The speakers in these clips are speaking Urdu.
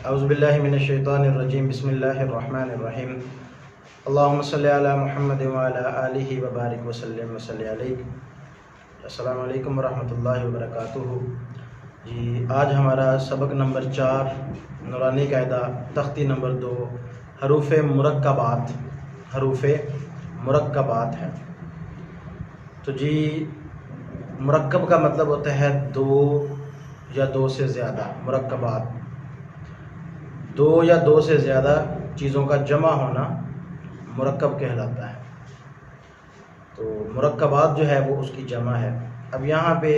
اعوذ باللہ من الشیطان الرجیم بسم اللہ الرحمن الرحیم اللہم صلی علی محمد وعلی آلہ وبارک وسلم وصلی علیہ. السلام علیکم ورحمۃ اللہ وبرکاتہ. جی آج ہمارا سبق نمبر 4 نورانی قاعدہ تختی نمبر 2 حروف مرکبات ہے. تو جی مرکب کا مطلب ہوتا ہے دو یا دو سے زیادہ. مرکبات دو یا دو سے زیادہ چیزوں کا جمع ہونا مرکب کہلاتا ہے. تو مرکبات جو ہے وہ اس کی جمع ہے. اب یہاں پہ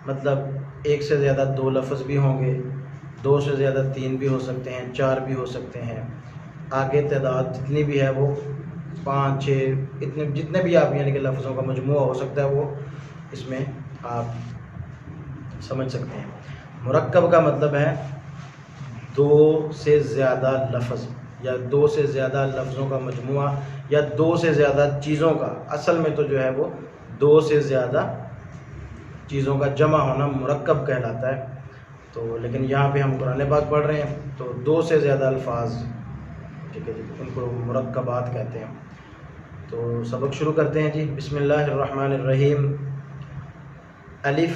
مطلب ایک سے زیادہ دو لفظ بھی ہوں گے، دو سے زیادہ تین بھی ہو سکتے ہیں، چار بھی ہو سکتے ہیں، آگے تعداد جتنی بھی ہے وہ 5 6 اتنے جتنے بھی آپ یعنی کہ لفظوں کا مجموعہ ہو سکتا ہے وہ اس میں آپ سمجھ سکتے ہیں. مرکب کا مطلب ہے دو سے زیادہ لفظ یا دو سے زیادہ لفظوں کا مجموعہ یا دو سے زیادہ چیزوں کا. اصل میں تو جو ہے وہ دو سے زیادہ چیزوں کا جمع ہونا مرکب کہلاتا ہے. تو لیکن یہاں پہ ہم قرآن پاک پڑھ رہے ہیں تو دو سے زیادہ الفاظ ٹھیک ہے جی ان کو مرکبات کہتے ہیں. تو سبق شروع کرتے ہیں جی. بسم اللہ الرحمن الرحیم. الف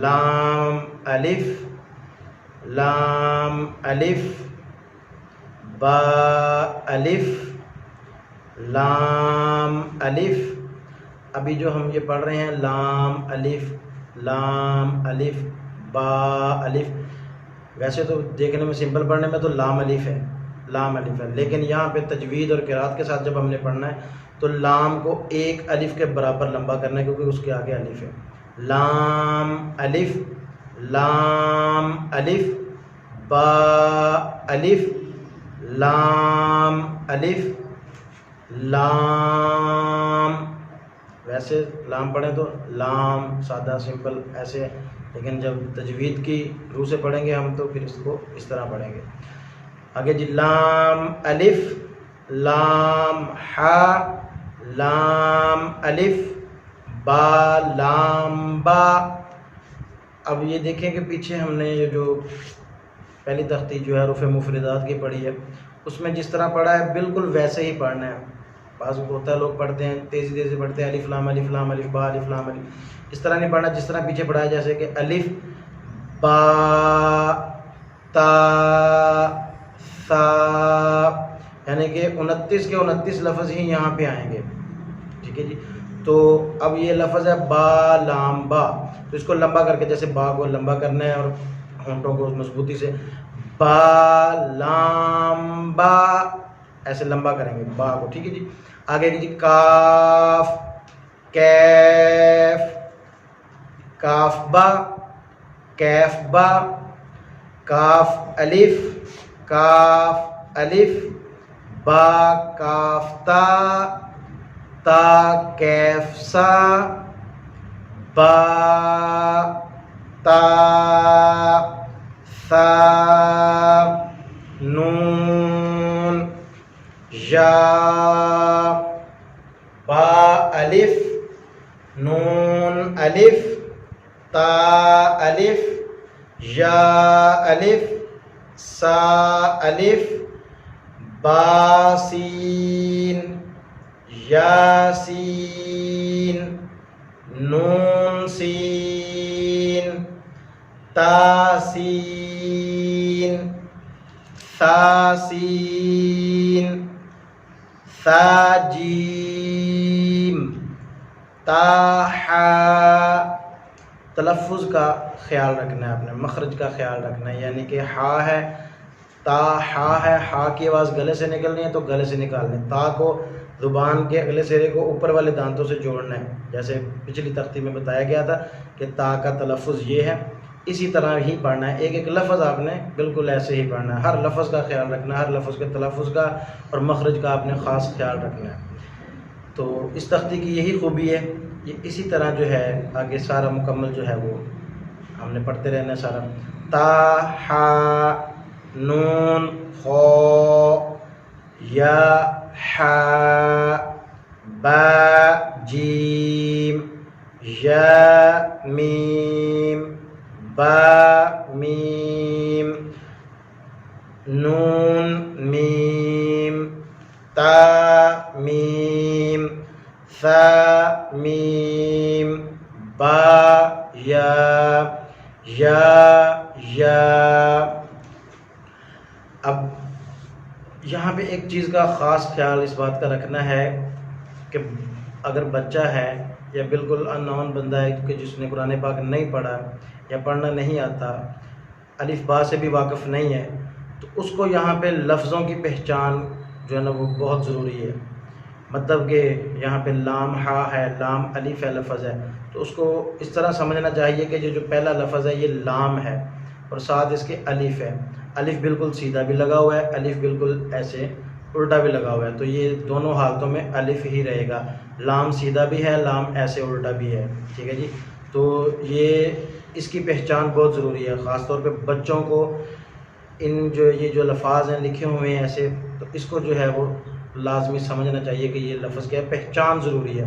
لام الف لام الف با الف لام الف. ابھی جو ہم یہ پڑھ رہے ہیں لام الف با الف، ویسے تو دیکھنے میں سمپل پڑھنے میں تو لام الف ہے، لیکن یہاں پہ تجوید اور قرات کے ساتھ جب ہم نے پڑھنا ہے تو لام کو ایک الف کے برابر لمبا کرنا ہے کیونکہ اس کے آگے الف ہے. لام الف با الف لام الف لام. ویسے لام پڑھیں تو لام سادہ سمپل ایسے، لیکن جب تجوید کی روح سے پڑھیں گے ہم تو پھر اس کو اس طرح پڑھیں گے. آگے جی لام الف لام ہا لام الف با لام با. اب یہ دیکھیں کہ پیچھے ہم نے یہ جو پہلی تختی جو ہے حروف مفردات کی پڑھی ہے اس میں جس طرح پڑھا ہے بالکل ویسے ہی پڑھنا ہے. بعض ہوتا ہے لوگ پڑھتے ہیں تیزی پڑھتے ہیں الف لام با الف لام الف، اس طرح نہیں پڑھنا جس طرح پیچھے پڑھا ہے، جیسے کہ الف با تا ثا، یعنی کہ 29 کے 29 لفظ ہی یہاں پہ آئیں گے. ٹھیک ہے جی. تو اب یہ لفظ ہے با لام با، تو اس کو لمبا کر کے جیسے با کو لمبا کرنا ہے اور ہونٹوں کو مضبوطی سے با لام با ایسے لمبا کریں گے با کو. ٹھیک ہے جی. آگے جی کاف کیف کاف با کیف با کاف الف با کاف تا تا کیف سا با تا ثا نون یا با الف نون الف تا الف یا الف سا الف با سین یا سین نون سین تا سین ثا سین ثا جیم تا حا. تلفظ کا خیال رکھنا ہے، اپنے مخرج کا خیال رکھنا ہے. یعنی کہ ہا ہے تا ہا ہے، ہا کی آواز گلے سے نکلنی ہے تو گلے سے نکالنی ہے. تا کو زبان کے اگلے سرے کو اوپر والے دانتوں سے جوڑنا ہے، جیسے پچھلی تختی میں بتایا گیا تھا کہ تا کا تلفظ یہ ہے. اسی طرح ہی پڑھنا ہے، ایک ایک لفظ آپ نے بالکل ایسے ہی پڑھنا ہے. ہر لفظ کا خیال رکھنا ہے، ہر لفظ کے تلفظ کا اور مخرج کا آپ نے خاص خیال رکھنا ہے. تو اس تختی کی یہی خوبی ہے. یہ اسی طرح جو ہے آگے سارا مکمل جو ہے وہ ہم نے پڑھتے رہنا ہے سارا. تا ہا نون خا یا حا با جیم یا میم با میم نون میم تا میم ثا میم با یا اب یہاں پہ ایک چیز کا خاص خیال اس بات کا رکھنا ہے کہ اگر بچہ ہے یا بالکل ان نون بندہ ہے کہ جس نے قرآن پاک نہیں پڑھا یا پڑھنا نہیں آتا، الف با سے بھی واقف نہیں ہے، تو اس کو یہاں پہ لفظوں کی پہچان جو ہے نا وہ بہت ضروری ہے۔ مطلب کہ یہاں پہ لام ہا ہے، لام الف ہے، لفظ ہے، تو اس کو اس طرح سمجھنا چاہیے کہ جو پہلا لفظ ہے یہ لام ہے اور ساتھ اس کے الف ہے۔ الف بالکل سیدھا بھی لگا ہوا ہے، الف بالکل ایسے الٹا بھی لگا ہوا ہے، تو یہ دونوں حالتوں میں الف ہی رہے گا۔ لام سیدھا بھی ہے، لام ایسے الٹا بھی ہے، ٹھیک ہے جی۔ تو یہ اس کی پہچان بہت ضروری ہے، خاص طور پہ بچوں کو یہ جو الفاظ ہیں لکھے ہوئے ہیں ایسے، تو اس کو جو ہے وہ لازمی سمجھنا چاہیے کہ یہ لفظ کیا ہے، پہچان ضروری ہے۔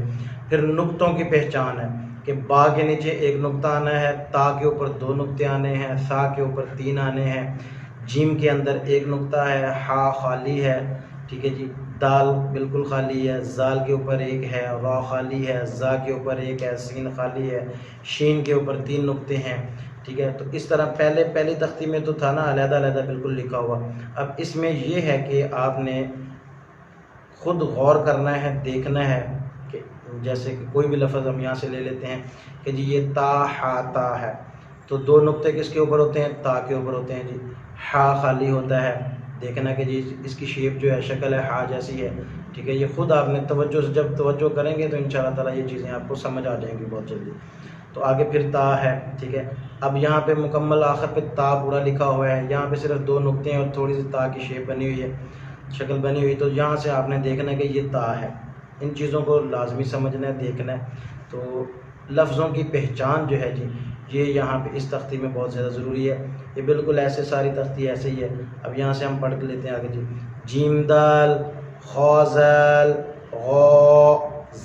پھر نقطوں کی پہچان ہے کہ با کے نیچے ایک نقطہ آنا ہے، تا کے اوپر 2 نقطے آنے ہیں، سا کے اوپر 3 آنے ہیں، جیم کے اندر 1 نقطہ ہے، ہا خالی ہے، ٹھیک ہے جی، دال بالکل خالی ہے، زال کے اوپر 1 ہے، را خالی ہے، زا کے اوپر 1 ہے، سین خالی ہے، شین کے اوپر 3 نقطے ہیں، ٹھیک ہے۔ تو اس طرح پہلی تختی میں تو تھا نا علیحدہ علیحدہ بالکل لکھا ہوا، اب اس میں یہ ہے کہ آپ نے خود غور کرنا ہے، دیکھنا ہے کہ جیسے کہ کوئی بھی لفظ ہم یہاں سے لے لیتے ہیں کہ جی یہ تا ہا تا ہے، تو 2 نقطے کس کے اوپر ہوتے ہیں؟ تا کے اوپر ہوتے ہیں جی۔ ہا خالی ہوتا ہے، دیکھنا کہ جی اس کی شیپ جو ہے، شکل ہے ہا جیسی ہے، ٹھیک ہے۔ یہ خود آپ نے توجہ سے جب توجہ کریں گے تو انشاءاللہ تعالیٰ یہ چیزیں آپ کو سمجھ آ جائیں گی بہت جلدی۔ تو آگے پھر تا ہے، ٹھیک ہے۔ اب یہاں پہ مکمل آخر پہ تا پورا لکھا ہوا ہے، یہاں پہ صرف 2 نقطے ہیں اور تھوڑی سی تا کی شیپ بنی ہوئی ہے، شکل بنی ہوئی، تو یہاں سے آپ نے دیکھنا ہے کہ یہ تا ہے۔ ان چیزوں کو لازمی سمجھنا ہے، دیکھنا ہے۔ تو لفظوں کی پہچان جو ہے جی، یہ یہاں پہ اس تختی میں بہت زیادہ ضروری ہے۔ یہ بالکل ایسے ساری تختی ایسے ہی ہے۔ اب یہاں سے ہم پڑھ کے لیتے ہیں آگے جی۔ جیم دال خا زال غا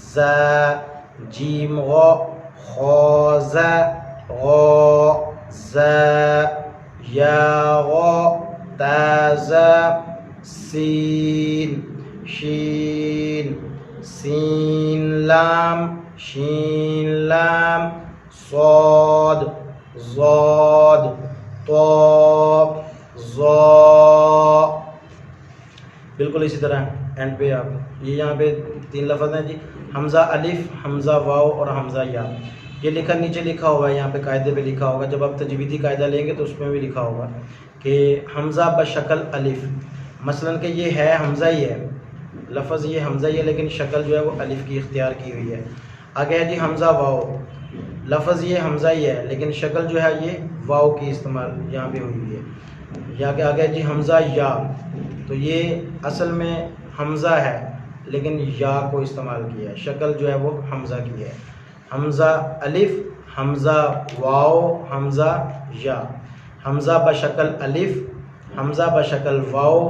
زا جیم غا خا زا غا زا یا غا تا زا سین شین سین لام شین لام صاد ضاد طا ظا، بالکل اسی طرح اینڈ پہ آپ یہ یہاں پہ 3 لفظ ہیں جی، حمزہ الف، حمزہ واو اور حمزہ یا۔ یہ لکھا نیچے لکھا ہوا ہے، یہاں پہ قاعدے پہ لکھا ہوگا، جب آپ تجویدی قاعدہ لیں گے تو اس میں بھی لکھا ہوگا کہ حمزہ بشکل الف، مثلاً کہ یہ ہے حمزہ ہی ہے، لفظ یہ حمزہ ہی ہے لیکن شکل جو ہے وہ الف کی اختیار کی ہوئی ہے۔ آگے ہے جی حمزہ واو، لفظ یہ حمزہ ہی ہے لیکن شکل جو ہے یہ واو کی استعمال یہاں پہ ہوئی ہوئی ہے۔ یا کہ آگے جی حمزہ یا، تو یہ اصل میں حمزہ ہے لیکن یا کو استعمال کیا ہے، شکل جو ہے وہ حمزہ کی ہے۔ حمزہ الف، حمزہ واو، حمزہ یا، حمزہ بشکل الف، حمزہ بشکل واو،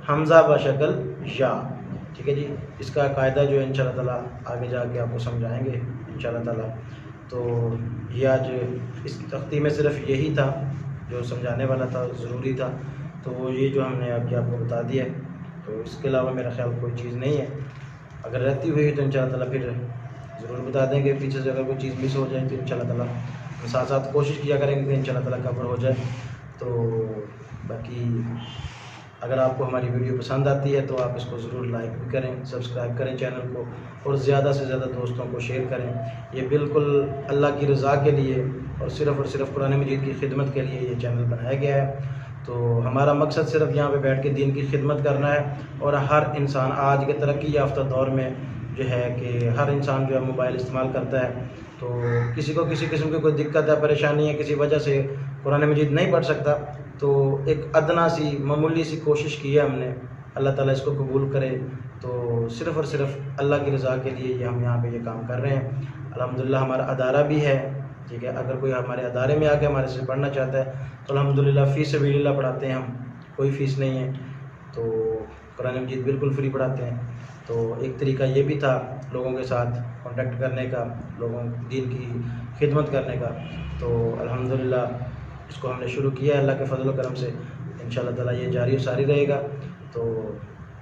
حمزہ بشکل یا، ٹھیک ہے جی۔ اس کا قاعدہ جو ہے انشاءاللہ تعالیٰ آگے جا کے آپ کو سمجھائیں گے انشاءاللہ تعالیٰ۔ تو یہ آج اس تختی میں صرف یہی تھا جو سمجھانے والا تھا، ضروری تھا، تو یہ جو ہم نے آپ کو بتا دیا ہے، تو اس کے علاوہ میرا خیال کوئی چیز نہیں ہے۔ اگر رہتی ہوئی تو انشاءاللہ تعالیٰ پھر ضرور بتا دیں گے، پیچھے سے اگر کوئی چیز مس ہو جائے تو انشاءاللہ تعالیٰ ہم ساتھ ساتھ کوشش کیا کریں گے کہ انشاءاللہ تعالیٰ کور ہو جائے۔ تو باقی اگر آپ کو ہماری ویڈیو پسند آتی ہے تو آپ اس کو ضرور لائک بھی کریں، سبسکرائب کریں چینل کو، اور زیادہ سے زیادہ دوستوں کو شیئر کریں۔ یہ بالکل اللہ کی رضا کے لیے اور صرف قرآن مجید کی خدمت کے لیے یہ چینل بنایا گیا ہے۔ تو ہمارا مقصد صرف یہاں پہ بیٹھ کے دین کی خدمت کرنا ہے، اور ہر انسان آج کے ترقی یافتہ دور میں جو ہے کہ ہر انسان جو ہے موبائل استعمال کرتا ہے، تو کسی کو کسی قسم کی کوئی دقت ہے، پریشانی ہے، کسی وجہ سے قرآن مجید نہیں پڑھ سکتا، تو ایک ادنا سی معمولی سی کوشش کی ہے ہم نے، اللہ تعالیٰ اس کو قبول کرے۔ تو صرف اور صرف اللہ کی رضا کے لیے یہ ہم یہاں پہ یہ کام کر رہے ہیں۔ الحمدللہ ہمارا ادارہ بھی ہے، ٹھیک ہے، اگر کوئی ہمارے ادارے میں آ کے ہمارے سے پڑھنا چاہتا ہے تو الحمدللہ فی سبیل اللہ پڑھاتے ہیں ہم، کوئی فیس نہیں ہے، تو قرآن مجید بالکل فری پڑھاتے ہیں۔ تو ایک طریقہ یہ بھی تھا لوگوں کے ساتھ کانٹیکٹ کرنے کا، لوگوں دین کی خدمت کرنے کا، تو الحمدللہ اس کو ہم نے شروع کیا ہے اللہ کے فضل و کرم سے۔ انشاءاللہ تعالیٰ یہ جاری و ساری رہے گا۔ تو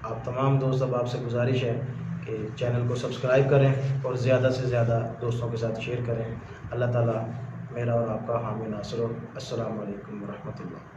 آپ تمام دوست، اب آپ سے گزارش ہے کہ چینل کو سبسکرائب کریں اور زیادہ سے زیادہ دوستوں کے ساتھ شیئر کریں۔ اللہ تعالیٰ میرا اور آپ کا حامی ناصر ہو۔ السلام علیکم ورحمۃ اللہ۔